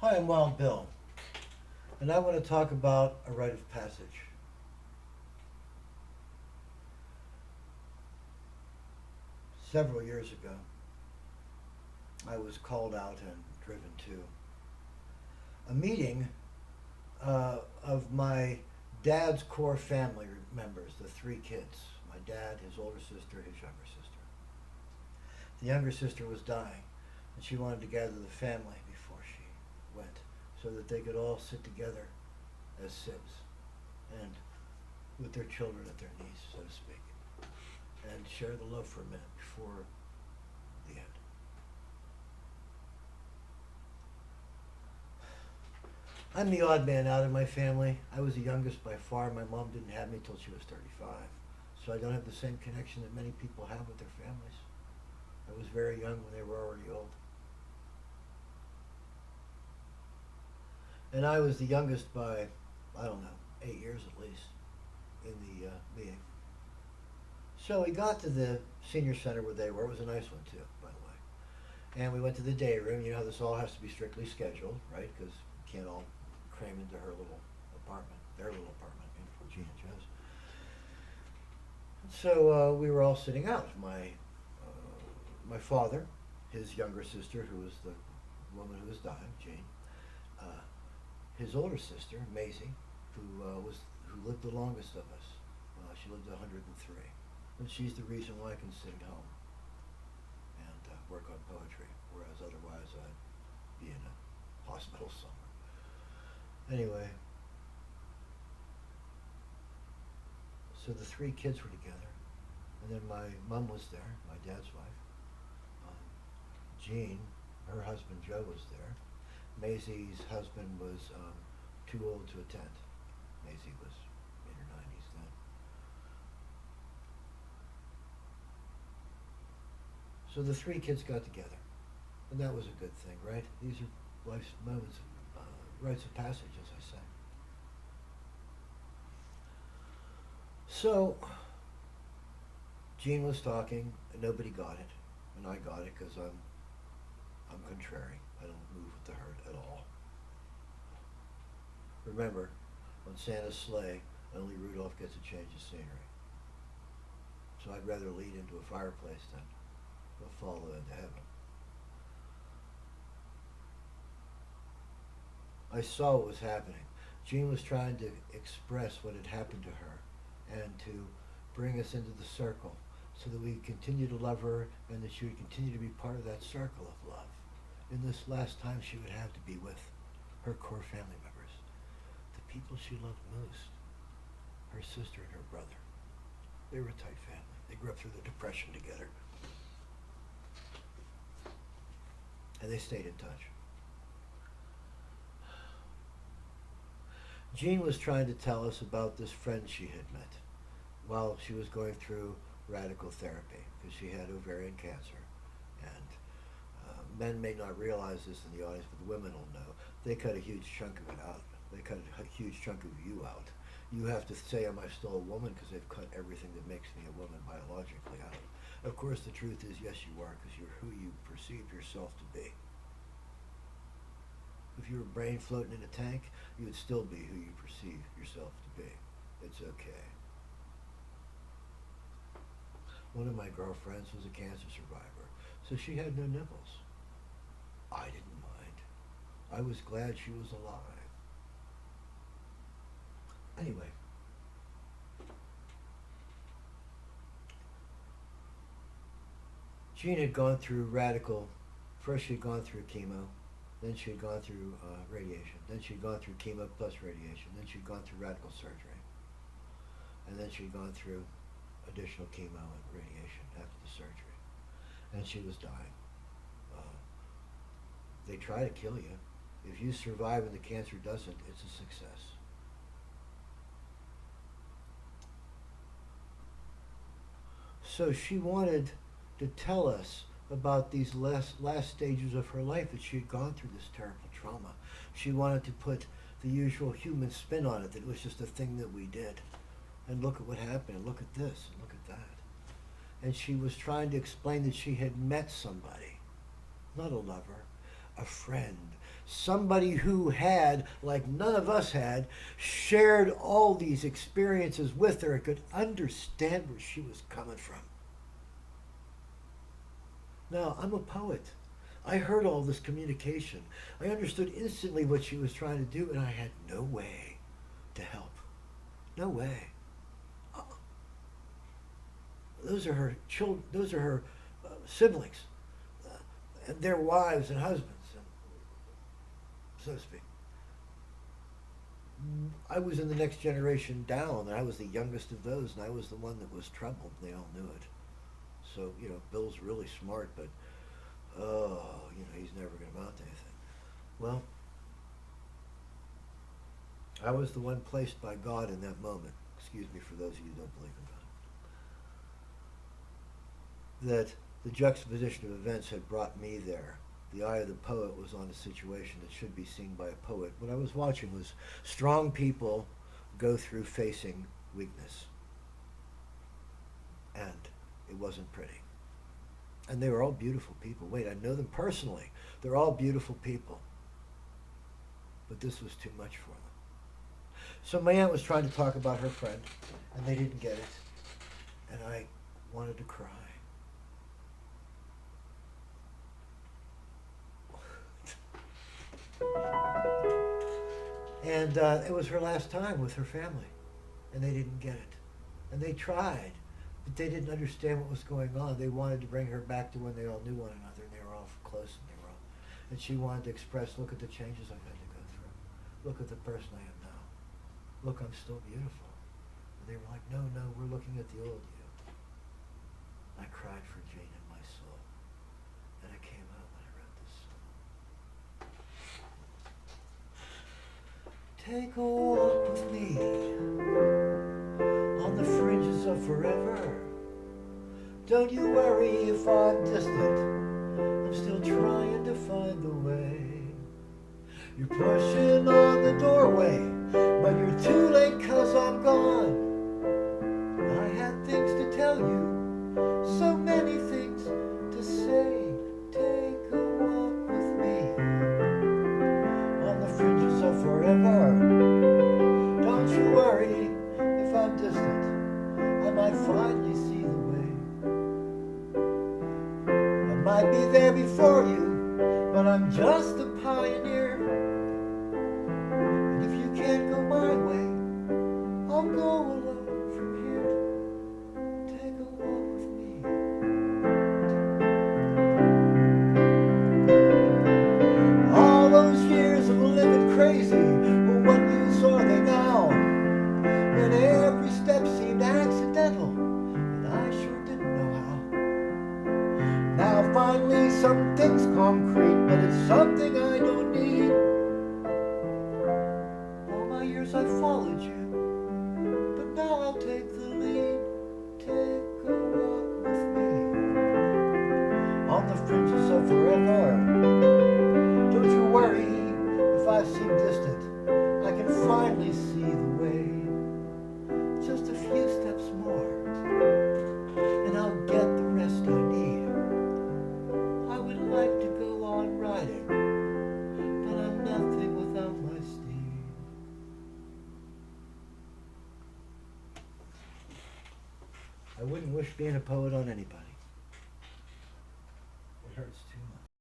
Hi, I'm Wild Bill, and I want to talk about a rite of passage. Several years ago, I was called out and driven to a meeting of my dad's core family members, the three kids my dad, his older sister, his younger sister. The younger sister was dying, and she wanted to gather the family before she went so that they could all sit together as sibs and with their children at their knees, so to speak, and share the love for a minute before the end. I'm the odd man out in my family. I was the youngest by far. My mom didn't have me till she was 35, so I don't have the same connection that many people have with their families. I was very young when they were already old. And I was the youngest by, I don't know, 8 years at least in the meeting. So we got to the senior center where they were. It was a nice one too, by the way. And we went to the day room. You know, this all has to be strictly scheduled, right? Because you can't all cram into her little apartment, their little apartment, in Gene and Joe's. So we were all sitting out. My father, his younger sister, who was the woman who was dying, Jane, uh, his older sister, Maisie, who lived the longest of us. She lived 103, and she's the reason why I can sing home and work on poetry, whereas otherwise I'd be in a hospital somewhere. Anyway, so the three kids were together, and then my mom was there, my dad's wife. Um, Jean, her husband Joe, was there. Maisie's husband was too old to attend. Maisie was in her 90s then. So the three kids got together, and that was a good thing, right? These are life's moments, rites of passage, as I say. So Jean was talking, and nobody got it, and I got it because I'm contrary. I don't move with the herd at all. Remember, on Santa's sleigh, only Rudolph gets a change of scenery. So I'd rather lead into a fireplace than follow into heaven. I saw what was happening. Jean was trying to express what had happened to her and to bring us into the circle so that we could continue to love her and that she would continue to be part of that circle of love in this last time she would have to be with her core family members, the people she loved most, her sister and her brother. They were a tight family. They grew up through the Depression together. And they stayed in touch. Jean was trying to tell us about this friend she had met while she was going through radical therapy because she had ovarian cancer. And men may not realize this in the audience, but the women will know. They cut a huge chunk of it out. They cut a huge chunk of you out. You have to say, am I still a woman? Because they've cut everything that makes me a woman biologically out. Of course, the truth is, yes, you are, because you're who you perceive yourself to be. If you were a brain floating in a tank, you would still be who you perceive yourself to be. It's okay. One of my girlfriends was a cancer survivor, so she had no nipples. I didn't mind. I was glad she was alive. Anyway, Jean had gone through radical, first she had gone through chemo, then she had gone through radiation, then she had gone through chemo plus radiation, then she had gone through radical surgery, and then she had gone through additional chemo and radiation after the surgery, and she was dying. Uh, they try to kill you. If you survive and the cancer doesn't, it's a success. So she wanted to tell us about these last stages of her life that she had gone through this terrible trauma. She wanted to put the usual human spin on it, that it was just a thing that we did. And look at what happened, and look at this, and look at that. And she was trying to explain that she had met somebody, not a lover, a friend, somebody who had, like none of us had, shared all these experiences with her and could understand where she was coming from. Now, I'm a poet. I heard all this communication. I understood instantly what she was trying to do, and I had no way to help. No way. Those are her children. Those are her siblings, and their wives and husbands, and so to speak. I was in the next generation down, and I was the youngest of those, and I was the one that was troubled. And they all knew it. So Bill's really smart, but he's never going to amount to anything. Well, I was the one placed by God in that moment. Excuse me for those of you who don't believe in God. That the juxtaposition of events had brought me there. The eye of the poet was on a situation that should be seen by a poet. What I was watching was strong people go through facing weakness. And it wasn't pretty. And they were all beautiful people. Wait, I know them personally. They're all beautiful people. But this was too much for them. So my aunt was trying to talk about her friend, and they didn't get it. And I wanted to cry. And it was her last time with her family, and they didn't get it. And they tried, but they didn't understand what was going on. They wanted to bring her back to when they all knew one another, and they were all close, and she wanted to express, look at the changes I've had to go through. Look at the person I am now. Look, I'm still beautiful. And they were like, no, we're looking at the old you. I cried for Jane in my soul, and it came out when I wrote this song. Take a walk with me on the fringes of forever. Don't you worry if I'm distant, I'm still trying to find the way. You're pushing on the doorway, but you're too late 'cause I'm gone. I had things to tell you, so many things to say. Take a walk with me on the fringes of forever. Don't you worry if I'm distant, I might finally see the way. I might be there before you, but I'm just a pioneer. And if you can't go my way, I'll go alone from here. Take a walk with me. All those years of living crazy, well, what use are they now? When every step seemed accidental, and I sure didn't know how. Now finally something's concrete, but it's something I don't need. All my years I've followed you, but now I'll take the lead. Take a walk with me on the fringes of forever. Don't you worry if I seem distant, I can finally see the way. Just a few steps more, and I'll get the rest I need. I would like to go on riding, but I'm nothing without my steed. I wouldn't wish being a poet on anybody.